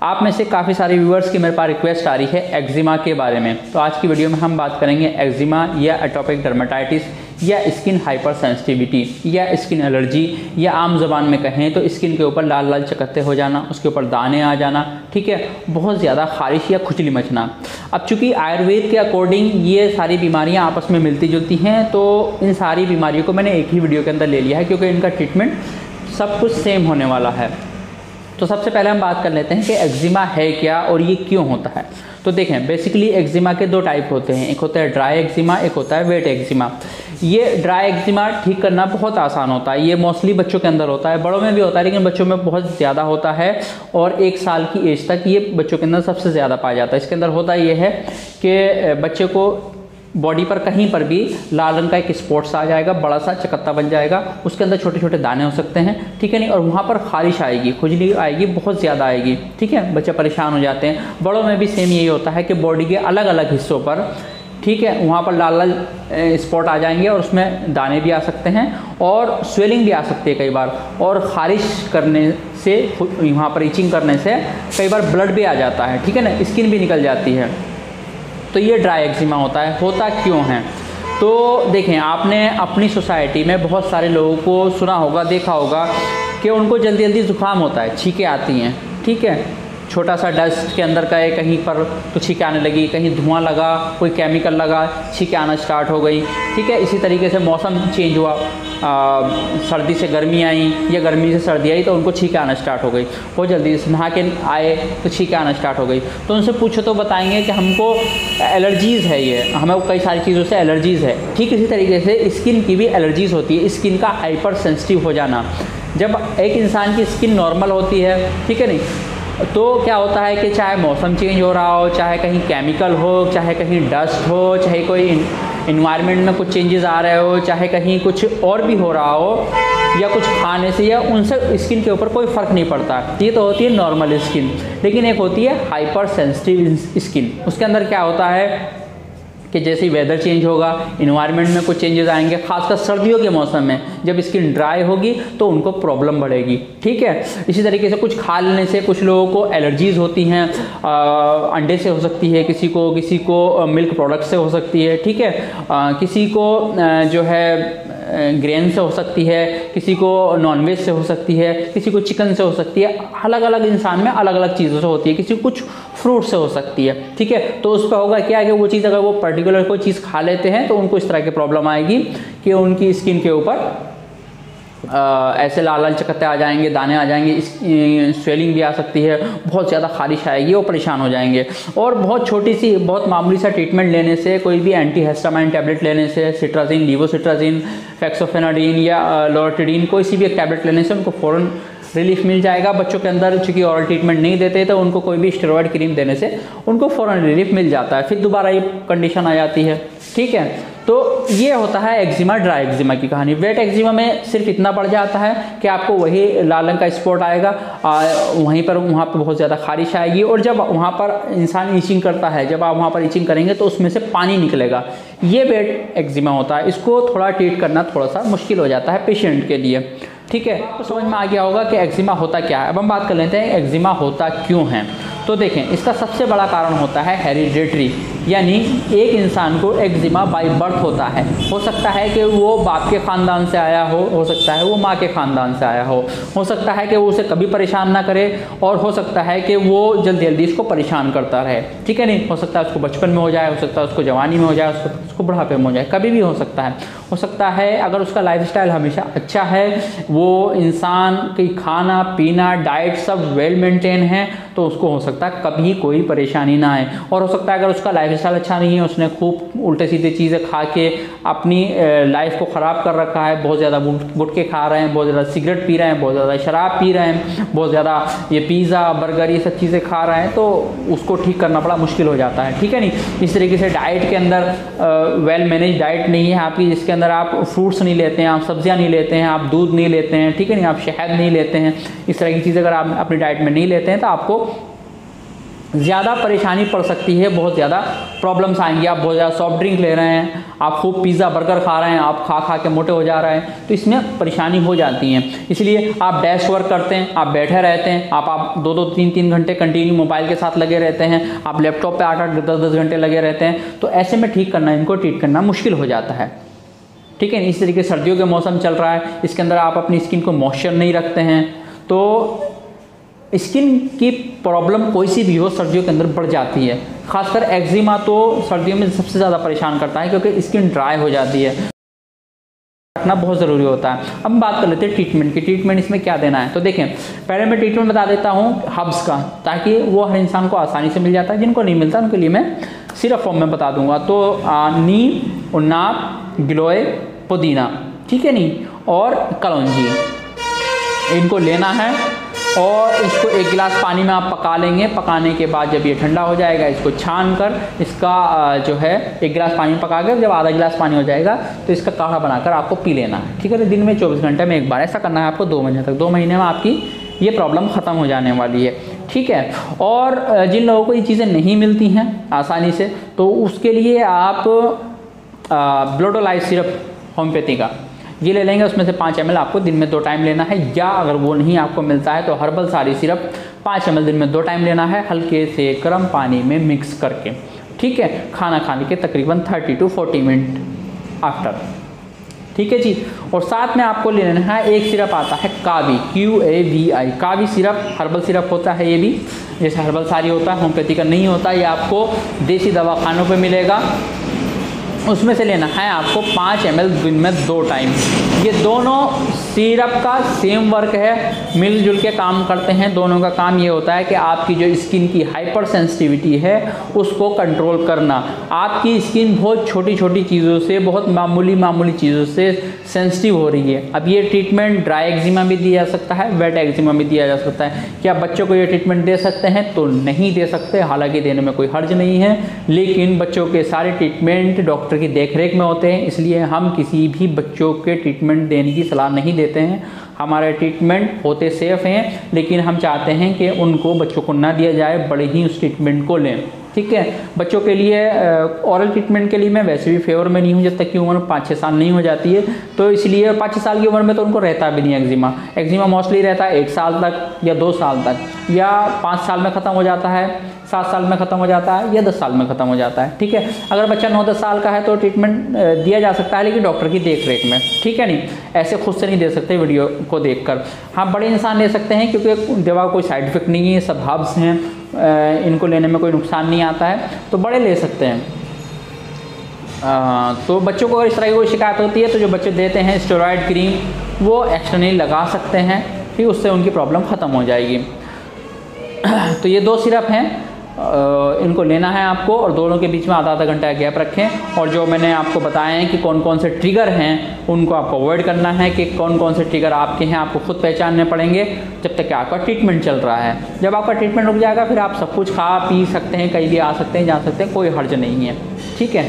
आप में से काफ़ी सारे व्यूअर्स की मेरे पास रिक्वेस्ट आ रही है एक्जिमा के बारे में। तो आज की वीडियो में हम बात करेंगे एक्जिमा या एटोपिक डर्मेटाइटिस या स्किन हाइपर सेंसिटिविटी या स्किन एलर्जी, या आम ज़बान में कहें तो स्किन के ऊपर लाल लाल चकत्ते हो जाना, उसके ऊपर दाने आ जाना, ठीक है, बहुत ज़्यादा खारिश या खुजली मचना। अब चूँकि आयुर्वेद के अकॉर्डिंग ये सारी बीमारियाँ आपस में मिलती जुलती हैं, तो इन सारी बीमारियों को मैंने एक ही वीडियो के अंदर ले लिया है क्योंकि इनका ट्रीटमेंट सब कुछ सेम होने वाला है। तो सबसे पहले हम बात कर लेते हैं कि एक्जिमा है क्या और ये क्यों होता है। तो देखें, बेसिकली एक्जिमा के दो टाइप होते हैं, एक होता है ड्राई एक्जिमा, एक होता है वेट एक्जिमा। ये ड्राई एक्जिमा ठीक करना बहुत आसान होता है, ये मोस्टली बच्चों के अंदर होता है, बड़ों में भी होता है लेकिन बच्चों में बहुत ज़्यादा होता है और 1 साल की एज तक ये बच्चों के अंदर सबसे ज़्यादा पाया जाता है। इसके अंदर होता ये है कि बच्चे को बॉडी पर कहीं पर भी लाल रंग का एक स्पॉट्स आ जाएगा, बड़ा सा चकत्ता बन जाएगा, उसके अंदर छोटे छोटे दाने हो सकते हैं, ठीक है नहीं, और वहाँ पर खारिश आएगी, खुजली आएगी, बहुत ज़्यादा आएगी, ठीक है, बच्चे परेशान हो जाते हैं। बड़ों में भी सेम यही होता है कि बॉडी के अलग अलग हिस्सों पर, ठीक है, वहाँ पर लाल लाल स्पॉट आ जाएंगे और उसमें दाने भी आ सकते हैं और स्वेलिंग भी आ सकती है कई बार, और खारिश करने से, वहाँ पर इचिंग करने से कई बार ब्लड भी आ जाता है, ठीक है ना, स्किन भी निकल जाती है। तो ये ड्राई एक्जिमा होता है। होता क्यों है? तो देखें, आपने अपनी सोसाइटी में बहुत सारे लोगों को सुना होगा, देखा होगा कि उनको जल्दी जल्दी ज़ुकाम होता है, छींकें आती हैं, ठीक है, छोटा सा डस्ट के अंदर का है, कहीं पर तो छींकें आने लगी, कहीं धुआं लगा, कोई केमिकल लगा, छींकें आना स्टार्ट हो गई, ठीक है। इसी तरीके से मौसम चेंज हुआ, सर्दी से गर्मी आई या गर्मी से सर्दी आई तो उनको छींकें आना स्टार्ट हो गई, बहुत जल्दी से नहा के आए तो छींकें आना स्टार्ट हो गई। तो उनसे पूछो तो बताएंगे कि हमको एलर्जीज़ है, ये हमें कई सारी चीज़ों से एलर्जीज़ है। ठीक इसी तरीके से स्किन की भी एलर्जीज़ होती है, स्किन का हाइपर सेंसिटिव हो जाना। जब एक इंसान की स्किन नॉर्मल होती है, ठीक है नहीं, तो क्या होता है कि चाहे मौसम चेंज हो रहा हो, चाहे कहीं केमिकल हो, चाहे कहीं डस्ट हो, चाहे कोई इन्वायरमेंट में कुछ चेंजेस आ रहे हो, चाहे कहीं कुछ और भी हो रहा हो या कुछ खाने से, या उनसे स्किन के ऊपर कोई फ़र्क नहीं पड़ता। ये तो होती है नॉर्मल स्किन, लेकिन एक होती है हाइपर सेंसिटिव स्किन। उसके अंदर क्या होता है कि जैसे ही वेदर चेंज होगा, इन्वायरमेंट में कुछ चेंजेस आएंगे, खासकर सर्दियों के मौसम में जब स्किन ड्राई होगी तो उनको प्रॉब्लम बढ़ेगी, ठीक है। इसी तरीके से कुछ खा लेने से कुछ लोगों को एलर्जीज़ होती हैं, अंडे से हो सकती है, किसी को मिल्क प्रोडक्ट से हो सकती है, ठीक है, किसी को जो है ग्रेन से हो सकती है, किसी को नॉनवेज से हो सकती है, किसी को चिकन से हो सकती है, अलग अलग इंसान में अलग अलग चीज़ों से होती है, किसी को कुछ फ्रूट से हो सकती है, ठीक है। तो उस पर होगा क्या कि वो चीज़, अगर वो पर्टिकुलर कोई चीज़ खा लेते हैं तो उनको इस तरह की प्रॉब्लम आएगी कि उनकी स्किन के ऊपर ऐसे लाल लाल चकत्ते आ जाएंगे, दाने आ जाएंगे, स्वेलिंग भी आ सकती है, बहुत ज़्यादा खारिश आएगी, वो परेशान हो जाएंगे। और बहुत छोटी सी, बहुत मामूली सा ट्रीटमेंट लेने से, कोई भी एंटीहिस्टामाइन टैबलेट लेने से, सिट्राजिन, लीवोसिट्राजिन, फेक्सोफेनाडिन या लोराटिडिन, कोई सी भी एक टैबलेट लेने से उनको फ़ौरन रिलीफ मिल जाएगा। बच्चों के अंदर चूँकि ऑरल ट्रीटमेंट नहीं देते तो उनको कोई भी स्टेरॉयड क्रीम देने से उनको फ़ौरन रिलीफ मिल जाता है, फिर दोबारा ये कंडीशन आ जाती है, ठीक है। तो ये होता है एक्जिमा, ड्राई एक्जिमा की कहानी। वेट एक्जिमा में सिर्फ इतना बढ़ जाता है कि आपको वही लाल रंग का स्पॉट आएगा, वहाँ पर बहुत ज़्यादा खारिश आएगी, और जब वहाँ पर इंसान इचिंग करता है, जब आप वहाँ पर इचिंग करेंगे तो उसमें से पानी निकलेगा, ये वेट एक्जिमा होता है। इसको थोड़ा ट्रीट करना थोड़ा सा मुश्किल हो जाता है पेशेंट के लिए, ठीक है। तो समझ में आ गया होगा कि एक्जिमा होता क्या है। अब हम बात कर लेते हैं एक्जिमा होता क्यों है। तो देखें, इसका सबसे बड़ा कारण होता है हेरिडिटरी, यानी एक इंसान को एक्जिमा बाय बर्थ होता है। हो सकता है कि वो बाप के ख़ानदान से आया हो सकता है वो माँ के ख़ानदान से आया हो सकता है कि वो उसे कभी परेशान ना करे, और हो सकता है कि वो जल्दी जल्दी इसको परेशान करता रहे, ठीक है नहीं। हो सकता है उसको बचपन में हो जाए, हो सकता है उसको जवानी में हो जाए, उसको बुढ़ापे में हो जाए, कभी भी हो सकता है। हो सकता है अगर उसका लाइफस्टाइल हमेशा अच्छा है, वो इंसान की खाना पीना डाइट सब वेल मेंटेन है, तो उसको हो सकता है कभी कोई परेशानी ना आए। और हो सकता है अगर उसका लाइफस्टाइल अच्छा नहीं है, उसने खूब उल्टे सीधे चीज़ें खा के अपनी लाइफ को ख़राब कर रखा है, बहुत ज़्यादा गुटखे खा रहे हैं, बहुत ज़्यादा सिगरेट पी रहे हैं, बहुत ज़्यादा शराब पी रहे हैं, बहुत ज़्यादा ये पिज़्ज़ा बर्गर ये सब चीज़ें खा रहे हैं, तो उसको ठीक करना बड़ा मुश्किल हो जाता है, ठीक है नहीं। इस तरीके से डाइट के अंदर वेल मैनेज डाइट नहीं है आपकी, जिसके अंदर आप फ्रूट्स नहीं लेते हैं, आप सब्जियां नहीं लेते हैं, आप दूध नहीं लेते हैं, ठीक है नहीं, आप शहद नहीं लेते हैं, इस तरह की चीज़ अगर आप अपनी डाइट में नहीं लेते हैं तो आपको ज़्यादा परेशानी पड़ सकती है, बहुत ज़्यादा प्रॉब्लम्स आएंगी। आप बहुत ज़्यादा सॉफ्ट ड्रिंक ले रहे हैं, आप खूब पिज़्ज़ा बर्गर खा रहे हैं, आप खा खा के मोटे हो जा रहे हैं, तो इसमें परेशानी हो जाती है। इसलिए आप डेस्क वर्क करते हैं, आप बैठे रहते हैं, आप 2-2 3-3 घंटे कंटिन्यू मोबाइल के साथ लगे रहते हैं, आप लैपटॉप पे 8-8 10-10 घंटे लगे रहते हैं, तो ऐसे में ठीक करना, इनको ट्रीट करना मुश्किल हो जाता है। ठीक है, इस तरीके सर्दियों के मौसम चल रहा है, इसके अंदर आप अपनी स्किन को मॉइस्चर नहीं रखते हैं, तो स्किन की प्रॉब्लम कोई सी भी हो सर्दियों के अंदर बढ़ जाती है। खासकर एक्जिमा तो सर्दियों में सबसे ज़्यादा परेशान करता है, क्योंकि स्किन ड्राई हो जाती है, रखना बहुत ज़रूरी होता है। अब हम बात कर लेते हैं ट्रीटमेंट की। ट्रीटमेंट इसमें क्या देना है, तो देखें पहले मैं ट्रीटमेंट बता देता हूँ हर्ब्स का, ताकि वो हर इंसान को आसानी से मिल जाता है। जिनको नहीं मिलता उनके लिए मैं सिरप फॉर्म में बता दूंगा। तो नीम, उन्नाब, गिलोय, पुदीना, ठीक है नी, और कलौंजी, इनको लेना है और इसको 1 गिलास पानी में आप पका लेंगे। पकाने के बाद जब ये ठंडा हो जाएगा, इसको छान कर इसका जो है 1 गिलास पानी में पका कर जब आधा गिलास पानी हो जाएगा तो इसका काढ़ा बनाकर आपको पी लेना है। ठीक है, तो दिन में 24 घंटे में एक बार ऐसा करना है आपको 2 महीने तक। 2 महीने में आपकी ये प्रॉब्लम ख़त्म हो जाने वाली है। ठीक है, और जिन लोगों को ये चीज़ें नहीं मिलती हैं आसानी से, तो उसके लिए आप ब्लोडोलाइज सिरप होम्योपैथी का ये ले लेंगे। उसमें से 5 ml आपको दिन में 2 टाइम लेना है, या अगर वो नहीं आपको मिलता है तो हर्बल सारी सिरप 5 ml दिन में 2 टाइम लेना है, हल्के से गर्म पानी में मिक्स करके। ठीक है, खाना खाने के तकरीबन 30 to 40 मिनट आफ्टर। ठीक है जी, और साथ में आपको ले लेना है एक सिरप आता है कावी, QAVI, कावी सिरप, हर्बल सिरप होता है ये भी, जैसे हर्बल सारी होता है, होम्योपैथी का नहीं होता। ये आपको देसी दवाखानों पे मिलेगा। उसमें से लेना है आपको 5 ml दिन में 2 टाइम। ये दोनों सिरप का सेम वर्क है, मिलजुल के काम करते हैं। दोनों का काम ये होता है कि आपकी जो स्किन की हाइपर सेंसिटिविटी है उसको कंट्रोल करना। आपकी स्किन बहुत छोटी छोटी चीज़ों से, बहुत मामूली चीज़ों से सेंसिटिव हो रही है। अब ये ट्रीटमेंट ड्राई एक्जिमा भी दिया जा सकता है, वेट एक्जिमा भी दिया जा सकता है। क्या बच्चों को ये ट्रीटमेंट दे सकते हैं? तो नहीं दे सकते, हालांकि देने में कोई हर्ज नहीं है, लेकिन बच्चों के सारे ट्रीटमेंट डॉक्टर की देखरेख में होते हैं, इसलिए हम किसी भी बच्चों के ट्रीटमेंट देने की सलाह नहीं देते हैं। हमारे ट्रीटमेंट होते सेफ हैं, लेकिन हम चाहते हैं कि उनको बच्चों को ना दिया जाए, बड़े ही उस ट्रीटमेंट को लें। ठीक है, बच्चों के लिए औरल ट्रीटमेंट के लिए मैं वैसे भी फेवर में नहीं हूँ जब तक कि उम्र 5-6 साल नहीं हो जाती है। तो इसलिए 5-6 साल की उम्र में तो उनको रहता भी नहीं एक्जिमा। एक्जिमा मोस्टली रहता है 1 साल तक या 2 साल तक, या 5 साल में ख़त्म हो जाता है, 7 साल में ख़त्म हो जाता है, या 10 साल में ख़त्म हो जाता है। ठीक है, अगर बच्चा 9-10 साल का है तो ट्रीटमेंट दिया जा सकता है, लेकिन डॉक्टर की देख रेख में। ठीक है, नहीं ऐसे खुद से नहीं दे सकते वीडियो को देखकर। हाँ, बड़े इंसान ले सकते हैं, क्योंकि दवा कोई साइड इफेक्ट नहीं है, सब हर्ब्स हैं, इनको लेने में कोई नुकसान नहीं आता है, तो बड़े ले सकते हैं। तो बच्चों को अगर इस तरह की कोई शिकायत होती है तो जो बच्चे देते हैं स्टेरॉयड क्रीम वो एक्सटर्नली लगा सकते हैं, फिर उससे उनकी प्रॉब्लम ख़त्म हो जाएगी। तो ये 2 सिरप हैं, इनको लेना है आपको, और दोनों के बीच में आधा घंटा गैप रखें। और जो मैंने आपको बताया है कि कौन कौन से ट्रिगर हैं उनको आपको अवॉइड करना है, कि कौन कौन से ट्रिगर आपके हैं आपको खुद पहचानने पड़ेंगे जब तक कि आपका ट्रीटमेंट चल रहा है। जब आपका ट्रीटमेंट रुक जाएगा फिर आप सब कुछ खा पी सकते हैं, कहीं भी आ सकते हैं, जा सकते हैं, कोई हर्ज नहीं है। ठीक है।